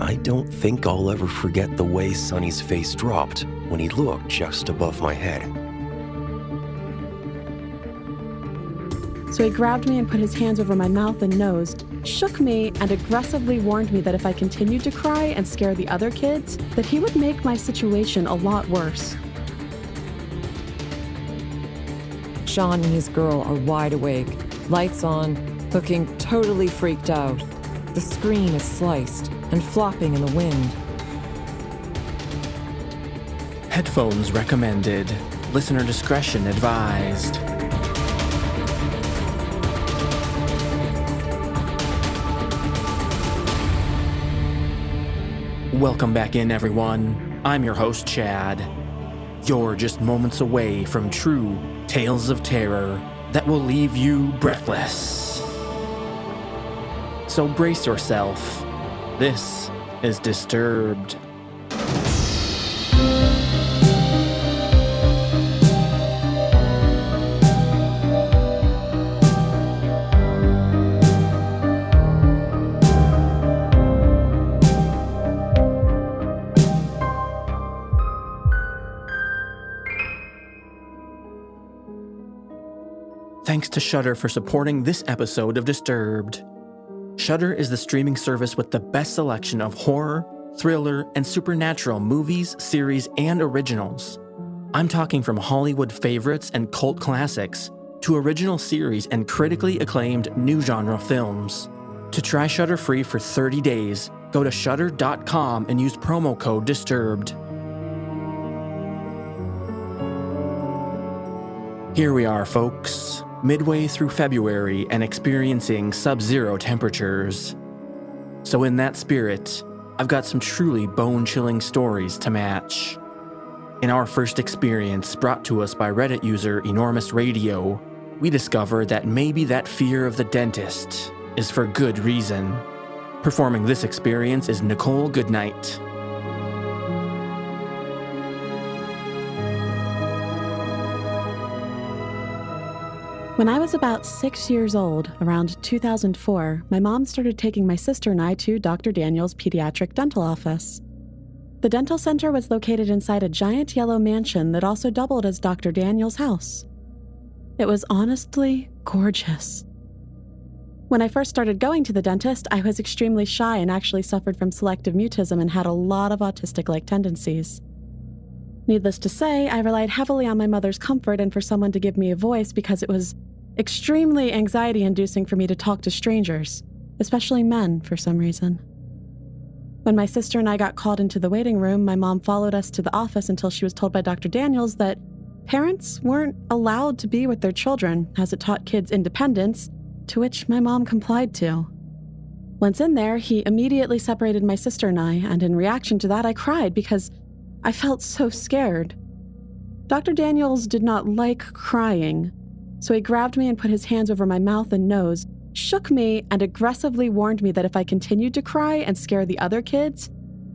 I don't think I'll ever forget the way Sonny's face dropped when he looked just above my head. So he grabbed me and put his hands over my mouth and nose, shook me, and aggressively warned me that if I continued to cry and scare the other kids, that he would make my situation a lot worse. Sean and his girl are wide awake, lights on, looking totally freaked out. The screen is sliced and flopping in the wind. Headphones recommended. Listener discretion advised. Welcome back in, everyone. I'm your host, Chad. You're just moments away from true tales of terror that will leave you breathless. So brace yourself. This is Disturbed. Thanks to Shudder for supporting this episode of Disturbed. Shudder is the streaming service with the best selection of horror, thriller, and supernatural movies, series, and originals. I'm talking from Hollywood favorites and cult classics to original series and critically acclaimed new genre films. To try Shudder free for 30 days, go to shudder.com and use promo code DISTURBED. Here we are, folks. Midway through February and experiencing sub-zero temperatures. So in that spirit, I've got some truly bone-chilling stories to match. In our first experience, brought to us by Reddit user Enormous Radio, we discovered that maybe that fear of the dentist is for good reason. Performing this experience is Nichole Goodnight. When I was about 6 years old, around 2004, my mom started taking my sister and I to Dr. Daniel's pediatric dental office. The dental center was located inside a giant yellow mansion that also doubled as Dr. Daniel's house. It was honestly gorgeous. When I first started going to the dentist, I was extremely shy and actually suffered from selective mutism and had a lot of autistic-like tendencies. Needless to say, I relied heavily on my mother's comfort and for someone to give me a voice because it was extremely anxiety-inducing for me to talk to strangers, especially men for some reason. When my sister and I got called into the waiting room, my mom followed us to the office until she was told by Dr. Daniels that parents weren't allowed to be with their children as it taught kids independence, to which my mom complied to. Once in there, he immediately separated my sister and I, and in reaction to that, I cried because I felt so scared. Dr. Daniels did not like crying, so he grabbed me and put his hands over my mouth and nose, shook me, and aggressively warned me that if I continued to cry and scare the other kids,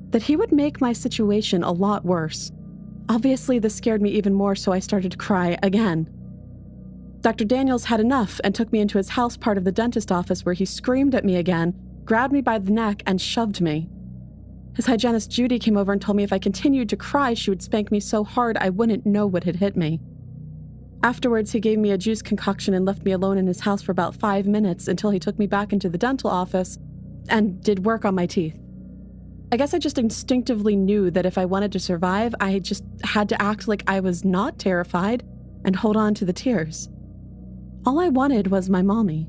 that he would make my situation a lot worse. Obviously, this scared me even more, so I started to cry again. Dr. Daniels had enough and took me into his house part of the dentist office where he screamed at me again, grabbed me by the neck, and shoved me. His hygienist Judy came over and told me if I continued to cry, she would spank me so hard I wouldn't know what had hit me. Afterwards, he gave me a juice concoction and left me alone in his house for about 5 minutes until he took me back into the dental office and did work on my teeth. I guess I just instinctively knew that if I wanted to survive, I just had to act like I was not terrified and hold on to the tears. All I wanted was my mommy.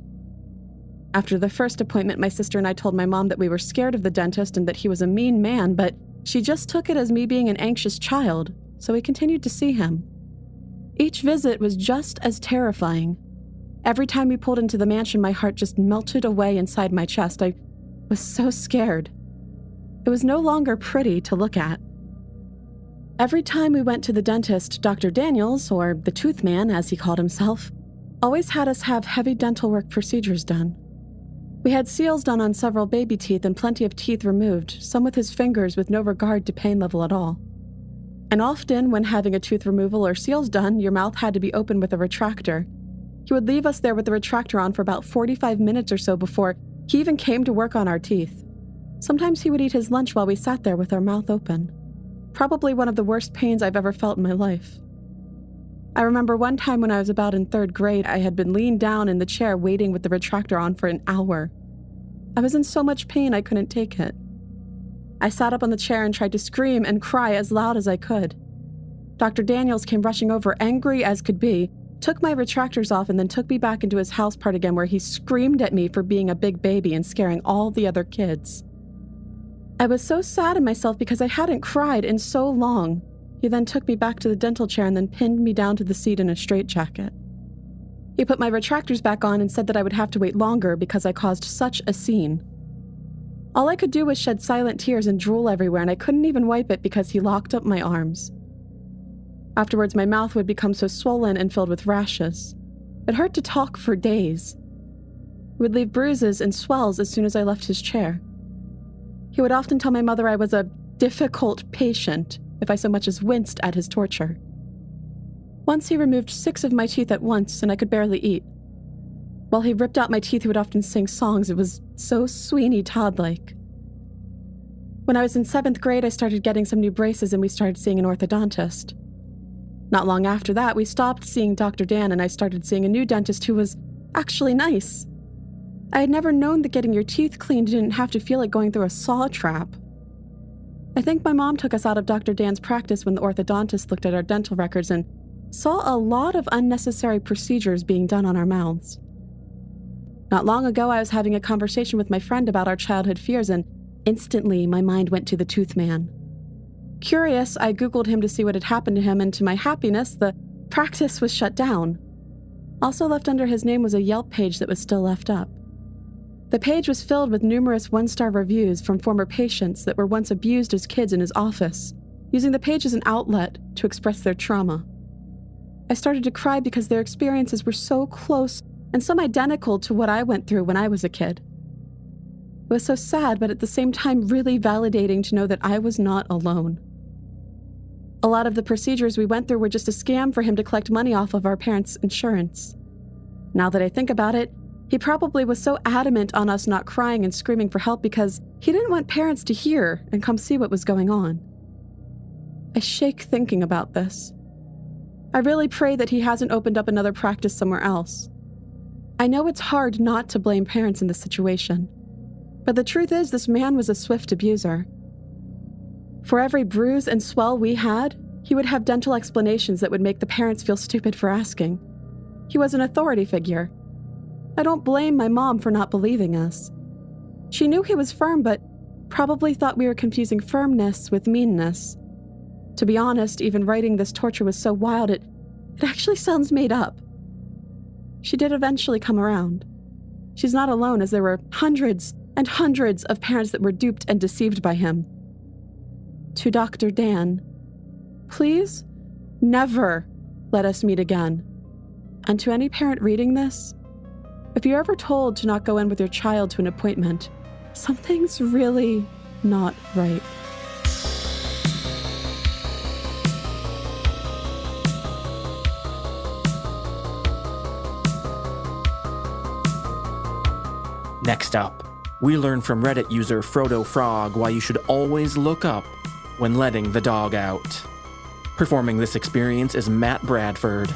After the first appointment, my sister and I told my mom that we were scared of the dentist and that he was a mean man, but she just took it as me being an anxious child, so we continued to see him. Each visit was just as terrifying. Every time we pulled into the mansion, my heart just melted away inside my chest. I was so scared. It was no longer pretty to look at. Every time we went to the dentist, Dr. Daniels, or the tooth man as he called himself, always had us have heavy dental work procedures done. We had seals done on several baby teeth and plenty of teeth removed, some with his fingers with no regard to pain level at all. And often, when having a tooth removal or seals done, your mouth had to be open with a retractor. He would leave us there with the retractor on for about 45 minutes or so before he even came to work on our teeth. Sometimes he would eat his lunch while we sat there with our mouth open. Probably one of the worst pains I've ever felt in my life. I remember one time when I was about in 3rd grade, I had been leaned down in the chair waiting with the retractor on for an hour. I was in so much pain I couldn't take it. I sat up on the chair and tried to scream and cry as loud as I could. Dr. Daniels came rushing over, angry as could be, took my retractors off, and then took me back into his house part again, where he screamed at me for being a big baby and scaring all the other kids. I was so sad in myself because I hadn't cried in so long. He then took me back to the dental chair and then pinned me down to the seat in a straitjacket. He put my retractors back on and said that I would have to wait longer because I caused such a scene. All I could do was shed silent tears and drool everywhere, and I couldn't even wipe it because he locked up my arms. Afterwards, my mouth would become so swollen and filled with rashes. It hurt to talk for days. It would leave bruises and swells as soon as I left his chair. He would often tell my mother I was a difficult patient if I so much as winced at his torture. Once he removed 6 of my teeth at once, and I could barely eat. While he ripped out my teeth, he would often sing songs. It was so Sweeney Todd-like. When I was in 7th grade, I started getting some new braces and we started seeing an orthodontist. Not long after that, we stopped seeing Dr. Dan and I started seeing a new dentist who was actually nice. I had never known that getting your teeth cleaned didn't have to feel like going through a saw trap. I think my mom took us out of Dr. Dan's practice when the orthodontist looked at our dental records and saw a lot of unnecessary procedures being done on our mouths. Not long ago, I was having a conversation with my friend about our childhood fears, and instantly my mind went to the tooth man. Curious, I Googled him to see what had happened to him, and to my happiness, the practice was shut down. Also left under his name was a Yelp page that was still left up. The page was filled with numerous 1-star reviews from former patients that were once abused as kids in his office, using the page as an outlet to express their trauma. I started to cry because their experiences were so close and some identical to what I went through when I was a kid. It was so sad, but at the same time really validating to know that I was not alone. A lot of the procedures we went through were just a scam for him to collect money off of our parents' insurance. Now that I think about it, he probably was so adamant on us not crying and screaming for help because he didn't want parents to hear and come see what was going on. I shake thinking about this. I really pray that he hasn't opened up another practice somewhere else. I know it's hard not to blame parents in this situation, but the truth is this man was a swift abuser. For every bruise and swell we had, he would have dental explanations that would make the parents feel stupid for asking. He was an authority figure. I don't blame my mom for not believing us. She knew he was firm, but probably thought we were confusing firmness with meanness. To be honest, even writing this torture was so wild, it actually sounds made up. She did eventually come around. She's not alone, as there were hundreds and hundreds of parents that were duped and deceived by him. To Dr. Dan, please never let us meet again. And to any parent reading this, if you're ever told to not go in with your child to an appointment, something's really not right. Next up, we learn from Reddit user Frodofrog why you should always look up when letting the dog out. Performing this experience is Matt Bradford.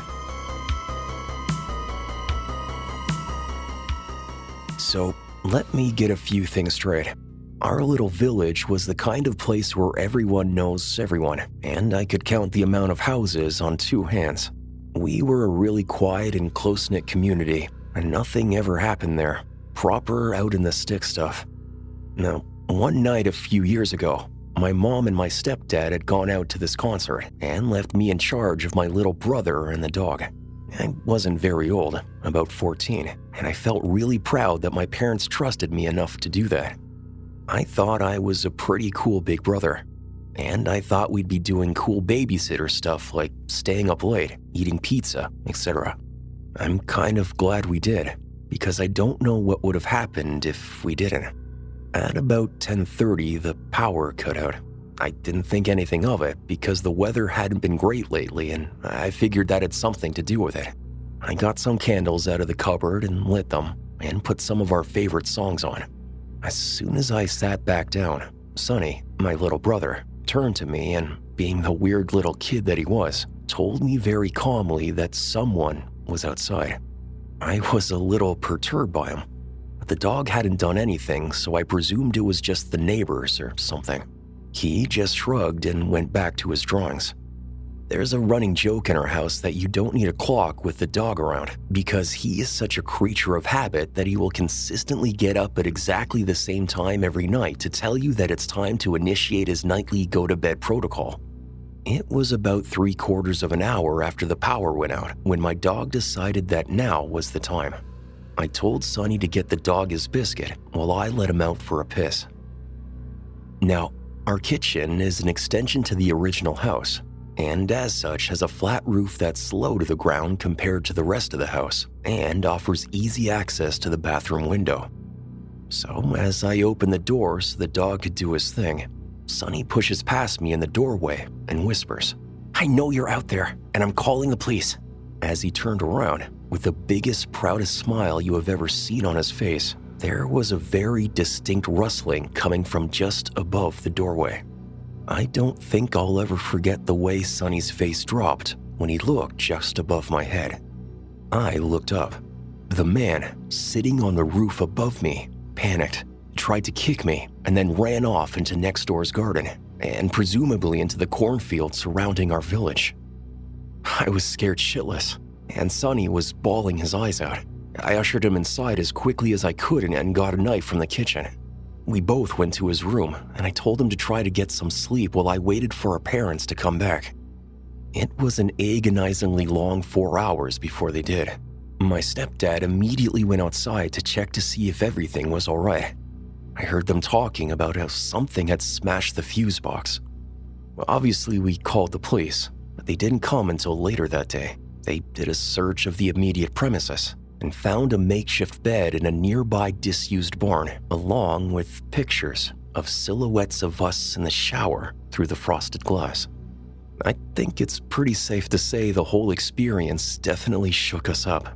So, let me get a few things straight. Our little village was the kind of place where everyone knows everyone, and I could count the amount of houses on 2 hands. We were a really quiet and close-knit community, and nothing ever happened there. Proper out in the stick stuff. Now, one night a few years ago, my mom and my stepdad had gone out to this concert and left me in charge of my little brother and the dog. I wasn't very old, about 14, and I felt really proud that my parents trusted me enough to do that. I thought I was a pretty cool big brother, and I thought we'd be doing cool babysitter stuff like staying up late, eating pizza, etc. I'm kind of glad we did, because I don't know what would have happened if we didn't. At about 10:30, the power cut out. I didn't think anything of it because the weather hadn't been great lately, and I figured that had something to do with it. I got some candles out of the cupboard and lit them, and put some of our favorite songs on. As soon as I sat back down, Sonny, my little brother, turned to me and, being the weird little kid that he was, told me very calmly that someone was outside. I was a little perturbed by him. The dog hadn't done anything, so I presumed it was just the neighbors or something. He just shrugged and went back to his drawings. There's a running joke in our house that you don't need a clock with the dog around because he is such a creature of habit that he will consistently get up at exactly the same time every night to tell you that it's time to initiate his nightly go-to-bed protocol. It was about 3/4 of an hour after the power went out when my dog decided that now was the time. I told Sonny to get the dog his biscuit while I let him out for a piss. Now, our kitchen is an extension to the original house, and as such has a flat roof that's low to the ground compared to the rest of the house, and offers easy access to the bathroom window. So as I opened the door so the dog could do his thing, Sonny pushes past me in the doorway and whispers, "I know you're out there, and I'm calling the police." As he turned around, with the biggest, proudest smile you have ever seen on his face, there was a very distinct rustling coming from just above the doorway. I don't think I'll ever forget the way Sonny's face dropped when he looked just above my head. I looked up. The man, sitting on the roof above me, panicked, tried to kick me, and then ran off into next door's garden, and presumably into the cornfield surrounding our village. I was scared shitless, and Sonny was bawling his eyes out. I ushered him inside as quickly as I could and got a knife from the kitchen. We both went to his room, and I told him to try to get some sleep while I waited for our parents to come back. It was an agonizingly long 4 hours before they did. My stepdad immediately went outside to check to see if everything was all right. I heard them talking about how something had smashed the fuse box. Obviously, we called the police, but they didn't come until later that day. They did a search of the immediate premises and found a makeshift bed in a nearby disused barn, along with pictures of silhouettes of us in the shower through the frosted glass. I think it's pretty safe to say the whole experience definitely shook us up.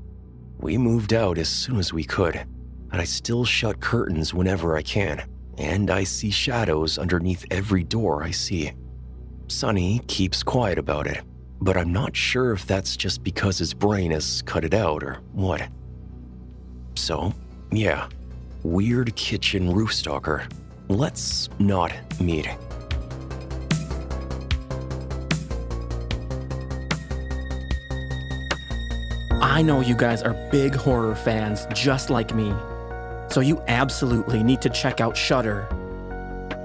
We moved out as soon as we could, but I still shut curtains whenever I can, and I see shadows underneath every door I see. Sonny keeps quiet about it, but I'm not sure if that's just because his brain has cut it out or what. So, yeah, weird kitchen roof stalker. Let's not meet. I know you guys are big horror fans just like me, so you absolutely need to check out Shudder.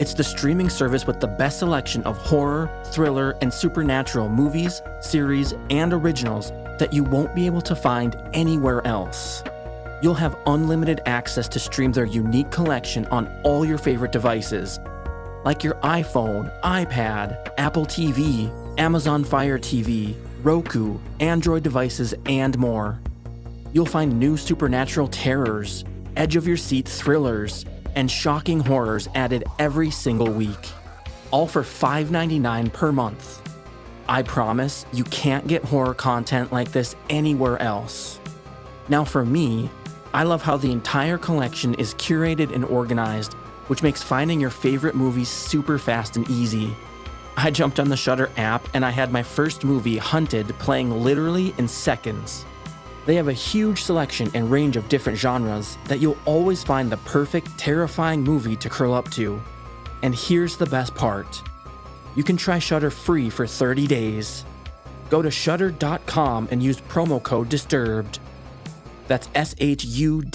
It's the streaming service with the best selection of horror, thriller, and supernatural movies, series, and originals that you won't be able to find anywhere else. You'll have unlimited access to stream their unique collection on all your favorite devices, like your iPhone, iPad, Apple TV, Amazon Fire TV, Roku, Android devices, and more. You'll find new supernatural terrors, edge-of-your-seat thrillers, and shocking horrors added every single week, all for $5.99 per month. I promise you can't get horror content like this anywhere else. Now for me, I love how the entire collection is curated and organized, which makes finding your favorite movies super fast and easy. I jumped on the Shudder app and I had my first movie, Hunted, playing literally in seconds. They have a huge selection and range of different genres that you'll always find the perfect, terrifying movie to curl up to. And here's the best part. You can try Shudder free for 30 days. Go to shudder.com and use promo code DISTURBED. That's SHUDDER.com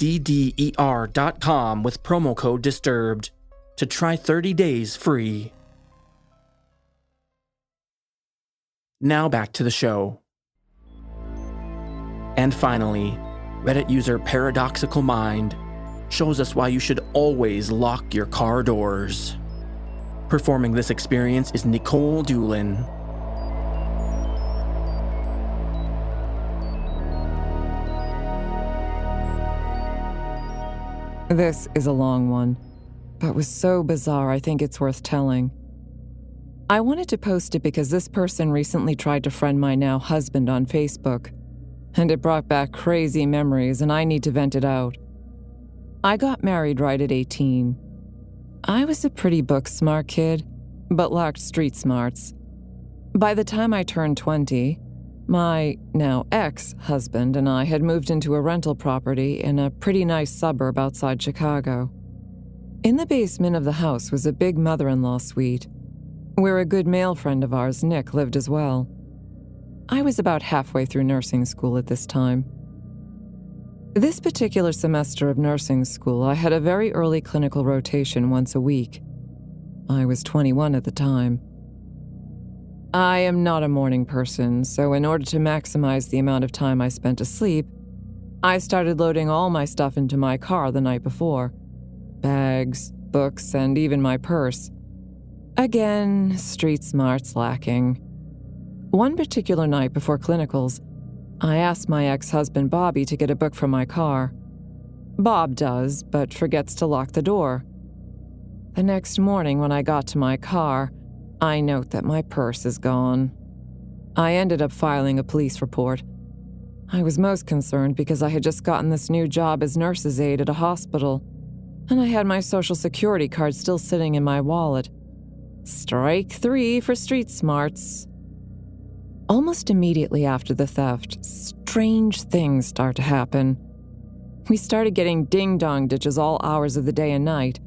with promo code DISTURBED to try 30 days free. Now back to the show. And finally, Reddit user Paradoxical Mind shows us why you should always lock your car doors. Performing this experience is Nikole Doolin. This is a long one, but was so bizarre I think it's worth telling. I wanted to post it because this person recently tried to friend my now husband on Facebook, and it brought back crazy memories and I need to vent it out. I got married right at 18. I was a pretty book-smart kid, but lacked street smarts. By the time I turned 20, my now ex-husband and I had moved into a rental property in a pretty nice suburb outside Chicago. In the basement of the house was a big mother-in-law suite, where a good male friend of ours, Nick, lived as well. I was about halfway through nursing school at this time. This particular semester of nursing school, I had a very early clinical rotation once a week. I was 21 at the time. I am not a morning person, so in order to maximize the amount of time I spent asleep, I started loading all my stuff into my car the night before. Bags, books, and even my purse. Again, street smarts lacking. One particular night before clinicals, I asked my ex-husband Bobby to get a book from my car. Bob does, but forgets to lock the door. The next morning when I got to my car, I note that my purse is gone. I ended up filing a police report. I was most concerned because I had just gotten this new job as nurse's aide at a hospital, and I had my Social Security card still sitting in my wallet. Strike 3 for street smarts. Almost immediately after the theft, strange things start to happen. We started getting ding-dong ditches all hours of the day and night.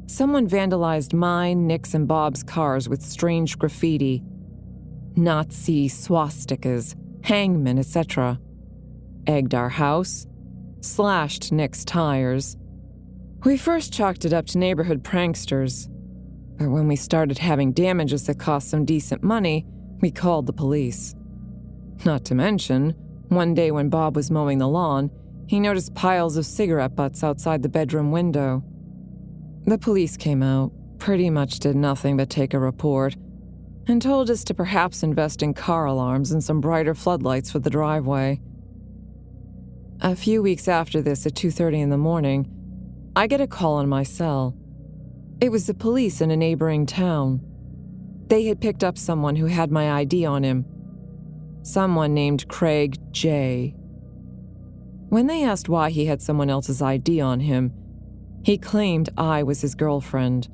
Someone vandalized mine, Nick's, and Bob's cars with strange graffiti. Nazi swastikas, hangmen, etc. Egged our house. Slashed Nick's tires. We first chalked it up to neighborhood pranksters. But when we started having damages that cost some decent money, we called the police. Not to mention, one day when Bob was mowing the lawn, he noticed piles of cigarette butts outside the bedroom window. The police came out, pretty much did nothing but take a report, and told us to perhaps invest in car alarms and some brighter floodlights for the driveway. A few weeks after this, at 2:30 in the morning, I get a call on my cell. It was the police in a neighboring town. They had picked up someone who had my ID on him. Someone named Craig J. When they asked why he had someone else's ID on him, he claimed I was his girlfriend.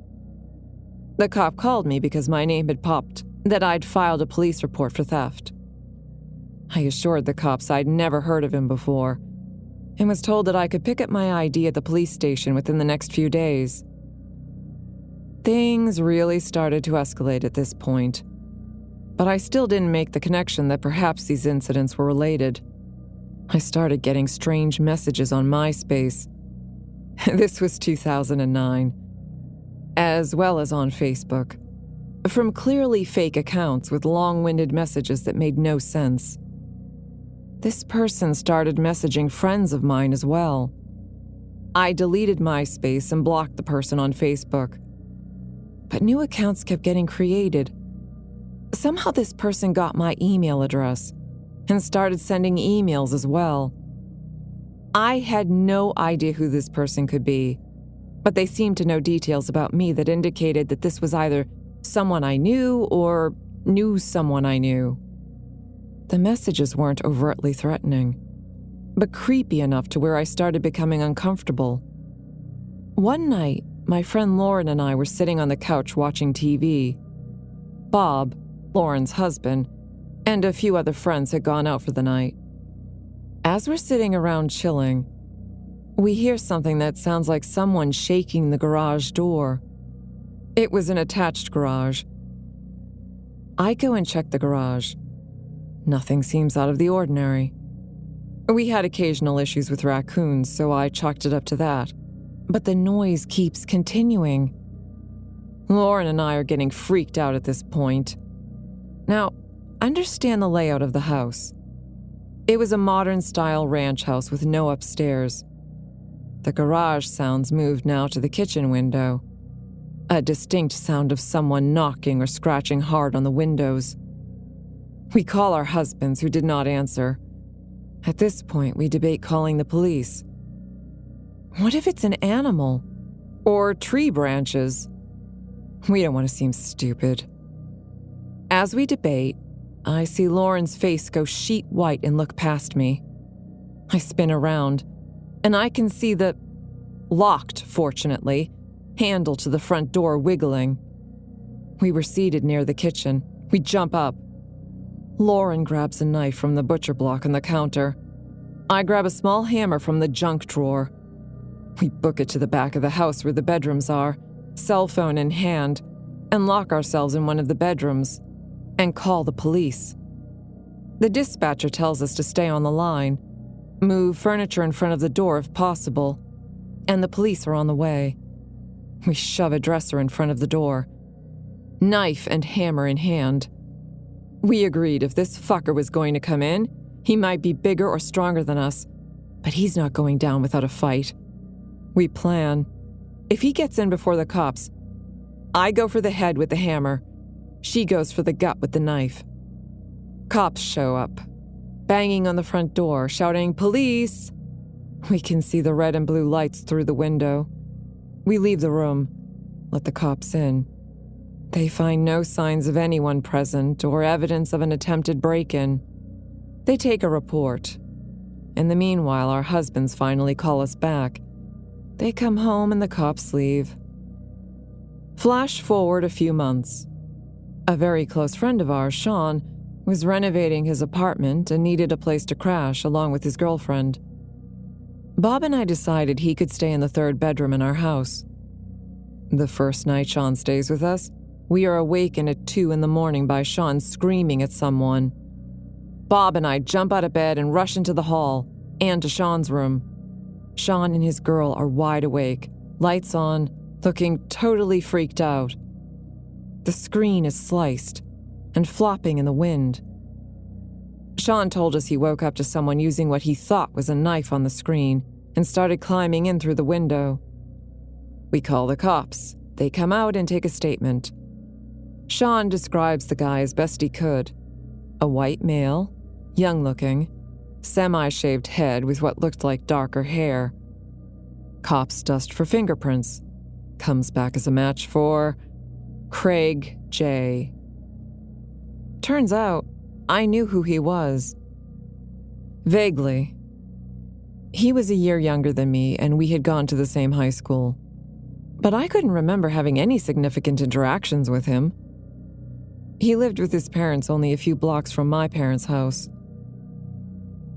The cop called me because my name had popped, that I'd filed a police report for theft. I assured the cops I'd never heard of him before, and was told that I could pick up my ID at the police station within the next few days. Things really started to escalate at this point, but I still didn't make the connection that perhaps these incidents were related. I started getting strange messages on MySpace. This was 2009. As well as on Facebook. From clearly fake accounts with long-winded messages that made no sense. This person started messaging friends of mine as well. I deleted MySpace and blocked the person on Facebook. But new accounts kept getting created. Somehow this person got my email address and started sending emails as well. I had no idea who this person could be, but they seemed to know details about me that indicated that this was either someone I knew or knew someone I knew. The messages weren't overtly threatening, but creepy enough to where I started becoming uncomfortable. One night, my friend Lauren and I were sitting on the couch watching TV. Bob, Lauren's husband, and a few other friends had gone out for the night. As we're sitting around chilling, we hear something that sounds like someone shaking the garage door. It was an attached garage. I go and check the garage. Nothing seems out of the ordinary. We had occasional issues with raccoons, so I chalked it up to that. But the noise keeps continuing. Lauren and I are getting freaked out at this point. Now, understand the layout of the house. It was a modern-style ranch house with no upstairs. The garage sounds moved now to the kitchen window. A distinct sound of someone knocking or scratching hard on the windows. We call our husbands, who did not answer. At this point, we debate calling the police. What if it's an animal? Or tree branches? We don't want to seem stupid. As we debate, I see Lauren's face go sheet white and look past me. I spin around, and I can see the locked, fortunately, handle to the front door wiggling. We were seated near the kitchen. We jump up. Lauren grabs a knife from the butcher block on the counter. I grab a small hammer from the junk drawer. We book it to the back of the house where the bedrooms are, cell phone in hand, and lock ourselves in one of the bedrooms and call the police. The dispatcher tells us to stay on the line, move furniture in front of the door if possible, and the police are on the way. We shove a dresser in front of the door, knife and hammer in hand. We agreed if this fucker was going to come in, he might be bigger or stronger than us, but he's not going down without a fight. We plan. If he gets in before the cops, I go for the head with the hammer. She goes for the gut with the knife. Cops show up, banging on the front door, shouting, "Police!" We can see the red and blue lights through the window. We leave the room, let the cops in. They find no signs of anyone present or evidence of an attempted break-in. They take a report. In the meanwhile, our husbands finally call us back. They come home and the cops leave. Flash forward a few months. A very close friend of ours, Sean, was renovating his apartment and needed a place to crash along with his girlfriend. Bob and I decided he could stay in the third bedroom in our house. The first night Sean stays with us, we are awakened at 2 a.m. by Sean screaming at someone. Bob and I jump out of bed and rush into the hall and to Sean's room. Sean and his girl are wide awake, lights on, looking totally freaked out. The screen is sliced and flopping in the wind. Sean told us he woke up to someone using what he thought was a knife on the screen and started climbing in through the window. We call the cops. They come out and take a statement. Sean describes the guy as best he could. A white male, young-looking, semi-shaved head with what looked like darker hair. Cops dust for fingerprints. Comes back as a match for Craig J. Turns out, I knew who he was. Vaguely. He was a year younger than me, and we had gone to the same high school. But I couldn't remember having any significant interactions with him. He lived with his parents only a few blocks from my parents' house.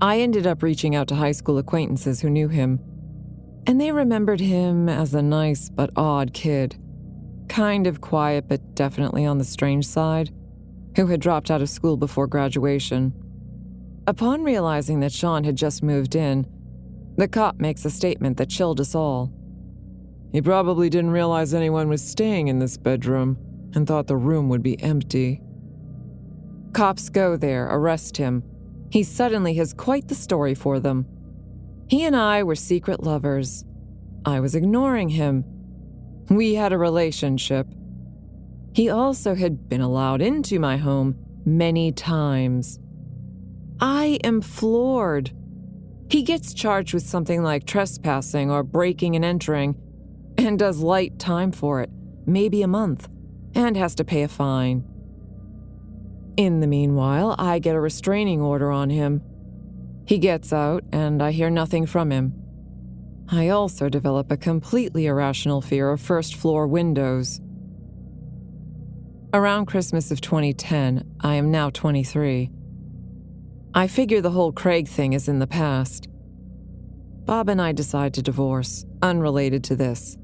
I ended up reaching out to high school acquaintances who knew him, and they remembered him as a nice but odd kid, kind of quiet but definitely on the strange side, who had dropped out of school before graduation. Upon realizing that Sean had just moved in, the cop makes a statement that chilled us all. He probably didn't realize anyone was staying in this bedroom and thought the room would be empty. Cops go there, arrest him. He suddenly has quite the story for them. He and I were secret lovers. I was ignoring him. We had a relationship. He also had been allowed into my home many times. I am floored. He gets charged with something like trespassing or breaking and entering, and does light time for it, maybe a month, and has to pay a fine. In the meanwhile, I get a restraining order on him. He gets out, and I hear nothing from him. I also develop a completely irrational fear of first-floor windows. Around Christmas of 2010, I am now 23. I figure the whole Craig thing is in the past. Bob and I decide to divorce, unrelated to this,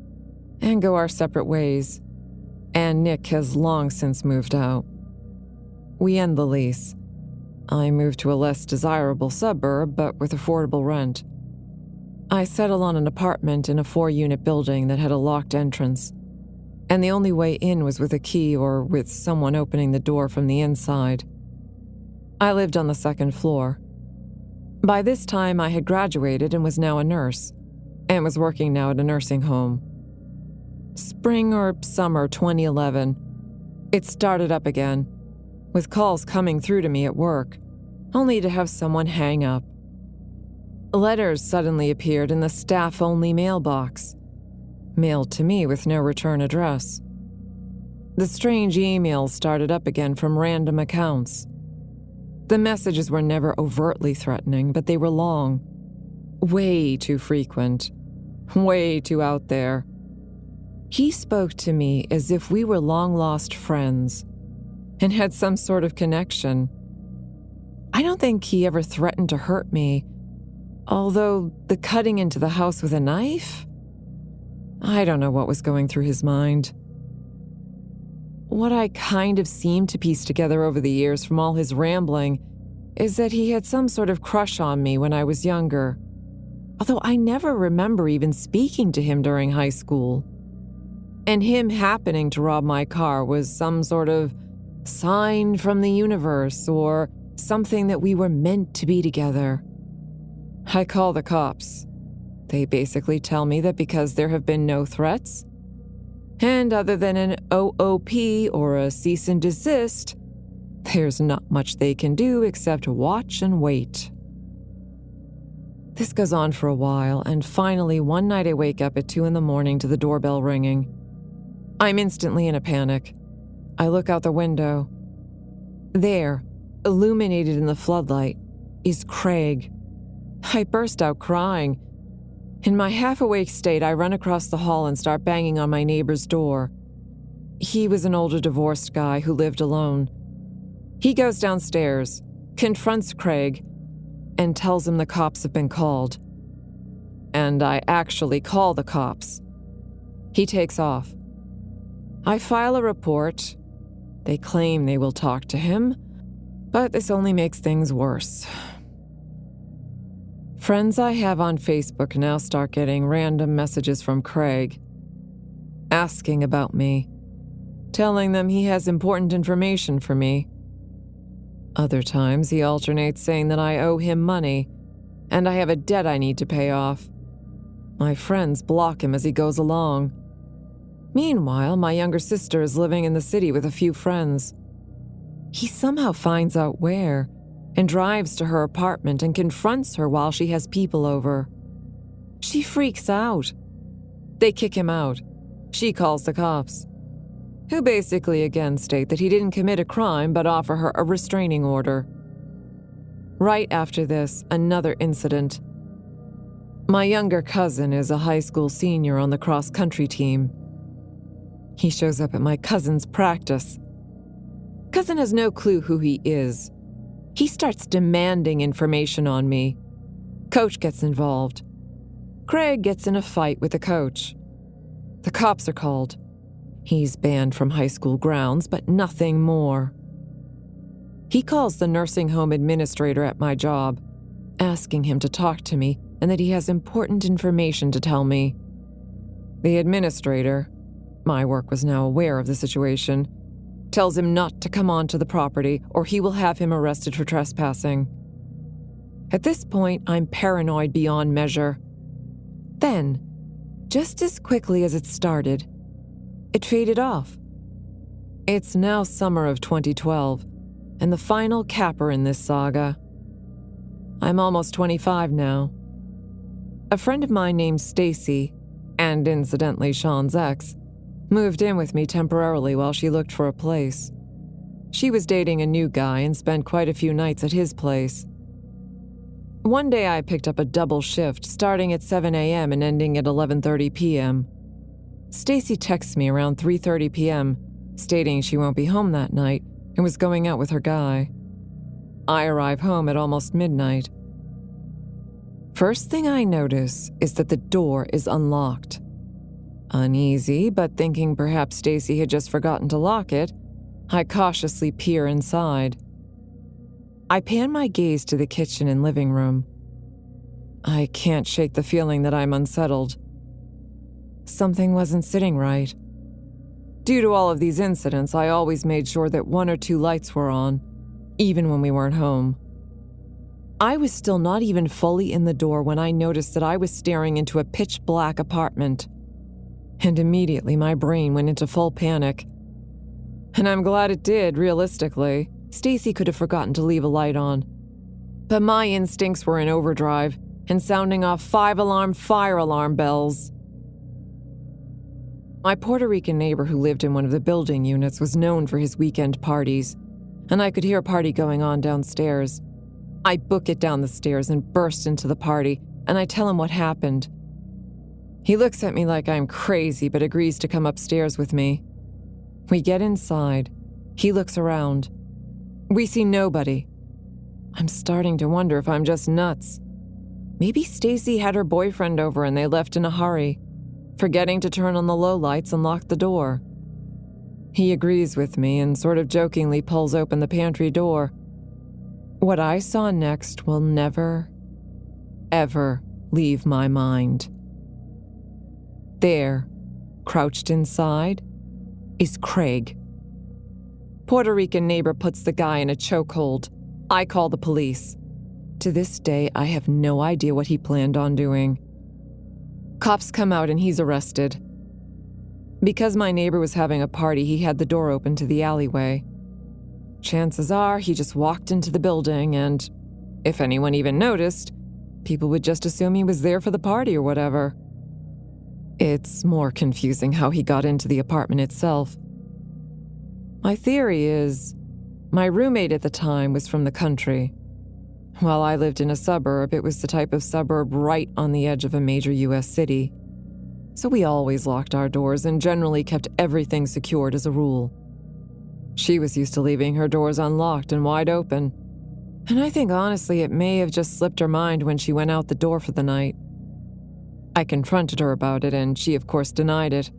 and go our separate ways, and Nick has long since moved out. We end the lease. I move to a less desirable suburb, but with affordable rent. I settle on an apartment in a 4-unit building that had a locked entrance, and the only way in was with a key or with someone opening the door from the inside. I lived on the 2nd floor. By this time, I had graduated and was now a nurse, and was working now at a nursing home. Spring or summer 2011, it started up again, with calls coming through to me at work, only to have someone hang up. Letters suddenly appeared in the staff-only mailbox, mailed to me with no return address. The strange emails started up again from random accounts. The messages were never overtly threatening, but they were long, way too frequent, Way too out there. He spoke to me as if we were long-lost friends and had some sort of connection. I don't think he ever threatened to hurt me, although the cutting into the house with a knife? I don't know what was going through his mind. What I kind of seemed to piece together over the years from all his rambling is that he had some sort of crush on me when I was younger, although I never remember even speaking to him during high school. And him happening to rob my car was some sort of sign from the universe or something that we were meant to be together. I call the cops. They basically tell me that because there have been no threats, and other than an OOP or a cease and desist, there's not much they can do except watch and wait. This goes on for a while, and finally one night I wake up at 2 a.m. to the doorbell ringing. I'm instantly in a panic. I look out the window. There, illuminated in the floodlight, is Craig. I burst out crying. In my half-awake state, I run across the hall and start banging on my neighbor's door. He was an older divorced guy who lived alone. He goes downstairs, confronts Craig, and tells him the cops have been called. And I actually call the cops. He takes off. I file a report. They claim they will talk to him, but this only makes things worse. Friends I have on Facebook now start getting random messages from Craig, asking about me, telling them he has important information for me. Other times he alternates saying that I owe him money and I have a debt I need to pay off. My friends block him as he goes along. Meanwhile, my younger sister is living in the city with a few friends. He somehow finds out where and drives to her apartment and confronts her while she has people over. She freaks out. They kick him out. She calls the cops, who basically again state that he didn't commit a crime but offer her a restraining order. Right after this, another incident. My younger cousin is a high school senior on the cross-country team. He shows up at my cousin's practice. Cousin has no clue who he is. He starts demanding information on me. Coach gets involved. Craig gets in a fight with the coach. The cops are called. He's banned from high school grounds, but nothing more. He calls the nursing home administrator at my job, asking him to talk to me and that he has important information to tell me. The administrator, my work was now aware of the situation, tells him not to come onto the property or he will have him arrested for trespassing. At this point, I'm paranoid beyond measure. Then, just as quickly as it started, it faded off. It's now summer of 2012, and the final capper in this saga. I'm almost 25 now. A friend of mine named Stacy, and incidentally Sean's ex, moved in with me temporarily while she looked for a place. She was dating a new guy and spent quite a few nights at his place. One day I picked up a double shift starting at 7 a.m. and ending at 11:30 p.m. Stacy texts me around 3:30 p.m., stating she won't be home that night and was going out with her guy. I arrive home at almost midnight. First thing I notice is that the door is unlocked. Uneasy, but thinking perhaps Stacy had just forgotten to lock it, I cautiously peer inside. I pan my gaze to the kitchen and living room. I can't shake the feeling that I'm unsettled. Something wasn't sitting right. Due to all of these incidents, I always made sure that 1 or 2 lights were on, even when we weren't home. I was still not even fully in the door when I noticed that I was staring into a pitch-black apartment. And immediately my brain went into full panic. And I'm glad it did, realistically. Stacy could have forgotten to leave a light on. But my instincts were in overdrive and sounding off 5-alarm fire alarm bells. My Puerto Rican neighbor who lived in one of the building units was known for his weekend parties, and I could hear a party going on downstairs. I book it down the stairs and burst into the party, and I tell him what happened. He looks at me like I'm crazy but agrees to come upstairs with me. We get inside. He looks around. We see nobody. I'm starting to wonder if I'm just nuts. Maybe Stacy had her boyfriend over and they left in a hurry, forgetting to turn on the low lights and lock the door. He agrees with me and sort of jokingly pulls open the pantry door. What I saw next will never, ever leave my mind. There, crouched inside, is Craig. Puerto Rican neighbor puts the guy in a chokehold. I call the police. To this day, I have no idea what he planned on doing. Cops come out and he's arrested. Because my neighbor was having a party, he had the door open to the alleyway. Chances are he just walked into the building and, if anyone even noticed, people would just assume he was there for the party or whatever. It's more confusing how he got into the apartment itself. My theory is, my roommate at the time was from the country. While I lived in a suburb, it was the type of suburb right on the edge of a major U.S. city. So we always locked our doors and generally kept everything secured as a rule. She was used to leaving her doors unlocked and wide open, and I think honestly it may have just slipped her mind when she went out the door for the night. I confronted her about it, and she of course denied it.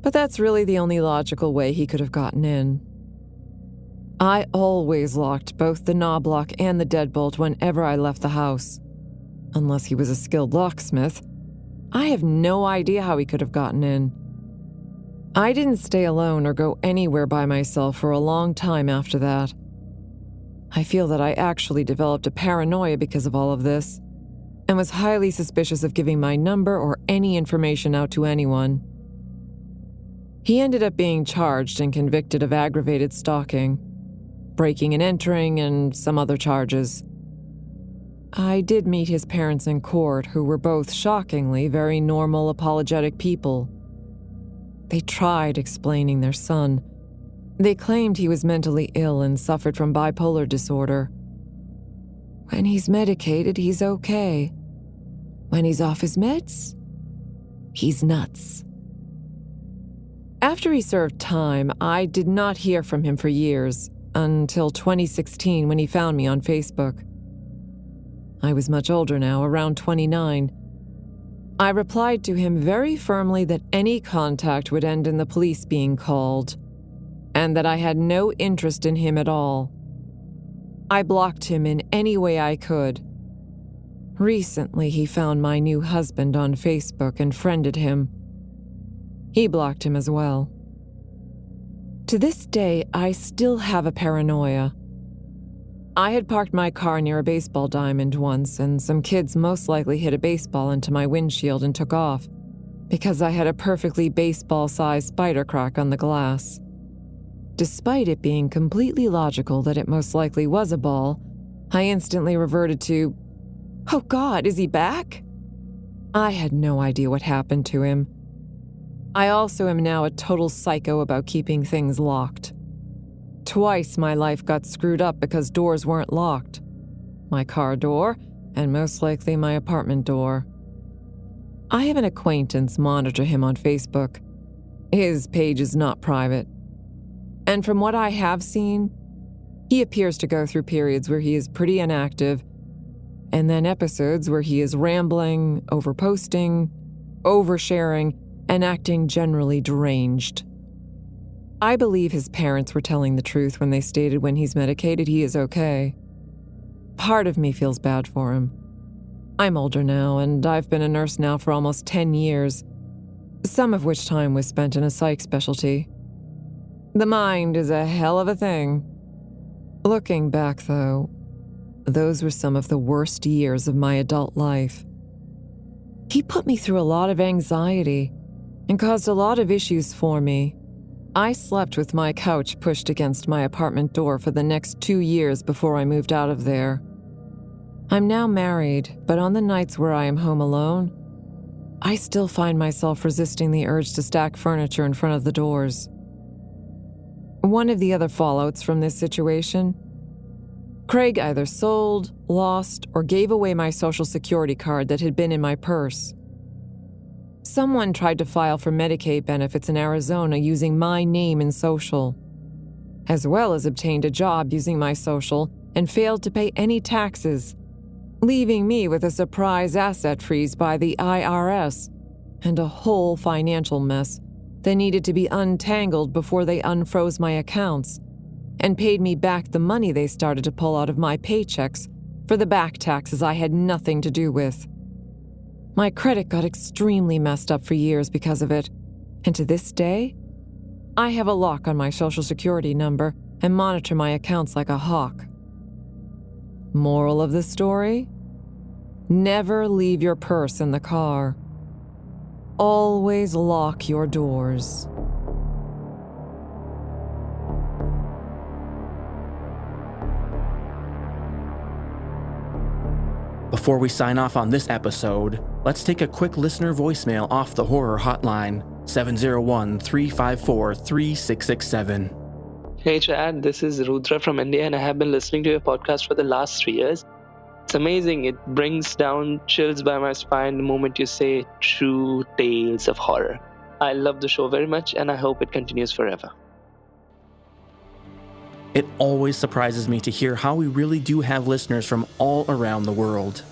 But that's really the only logical way he could have gotten in. I always locked both the knob lock and the deadbolt whenever I left the house. Unless he was a skilled locksmith, I have no idea how he could have gotten in. I didn't stay alone or go anywhere by myself for a long time after that. I feel that I actually developed a paranoia because of all of this, and was highly suspicious of giving my number or any information out to anyone. He ended up being charged and convicted of aggravated stalking, breaking and entering, and some other charges. I did meet his parents in court, who were both shockingly very normal, apologetic people. They tried explaining their son. They claimed he was mentally ill and suffered from bipolar disorder. When he's medicated, he's okay. When he's off his meds, he's nuts. After he served time, I did not hear from him for years, until 2016 when he found me on Facebook. I was much older now, around 29. I replied to him very firmly that any contact would end in the police being called, and that I had no interest in him at all. I blocked him in any way I could. Recently, he found my new husband on Facebook and friended him. He blocked him as well. To this day, I still have a paranoia. I had parked my car near a baseball diamond once, and some kids most likely hit a baseball into my windshield and took off, because I had a perfectly baseball-sized spider crack on the glass. Despite it being completely logical that it most likely was a ball, I instantly reverted to, "Oh God, is he back?" I had no idea what happened to him. I also am now a total psycho about keeping things locked. Twice my life got screwed up because doors weren't locked. My car door, and most likely my apartment door. I have an acquaintance monitor him on Facebook. His page is not private. And from what I have seen, he appears to go through periods where he is pretty inactive, and then episodes where he is rambling, overposting, oversharing, and acting generally deranged. I believe his parents were telling the truth when they stated when he's medicated he is okay. Part of me feels bad for him. I'm older now, and I've been a nurse now for almost 10 years, some of which time was spent in a psych specialty. The mind is a hell of a thing. Looking back, though, those were some of the worst years of my adult life. He put me through a lot of anxiety and caused a lot of issues for me. I slept with my couch pushed against my apartment door for the next 2 years before I moved out of there. I'm now married, but on the nights where I am home alone, I still find myself resisting the urge to stack furniture in front of the doors. One of the other fallouts from this situation, Craig either sold, lost, or gave away my social security card that had been in my purse. Someone tried to file for Medicaid benefits in Arizona using my name and social, as well as obtained a job using my social and failed to pay any taxes, leaving me with a surprise asset freeze by the IRS and a whole financial mess that needed to be untangled before they unfroze my accounts and paid me back the money they started to pull out of my paychecks for the back taxes I had nothing to do with. My credit got extremely messed up for years because of it, and to this day, I have a lock on my Social Security number and monitor my accounts like a hawk. Moral of the story? Never leave your purse in the car. Always lock your doors. Before we sign off on this episode, let's take a quick listener voicemail off the horror hotline, 701-354-3667. Hey Chad, this is Rudra from India and I have been listening to your podcast for the last 3 years. It's amazing. It brings down chills by my spine the moment you say true tales of horror. I love the show very much and I hope it continues forever. It always surprises me to hear how we really do have listeners from all around the world.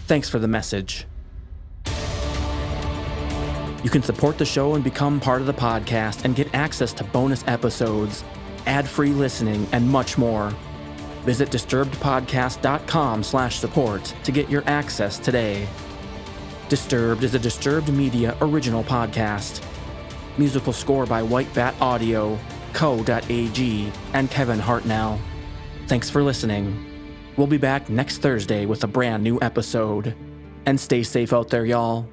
Thanks for the message. You can support the show and become part of the podcast and get access to bonus episodes, ad-free listening, and much more. Visit disturbedpodcast.com/support to get your access today. Disturbed is a Disturbed Media original podcast. Musical score by White Bat Audio, CO.AG, and Kevin Hartnell. Thanks for listening. We'll be back next Thursday with a brand new episode. And stay safe out there, y'all.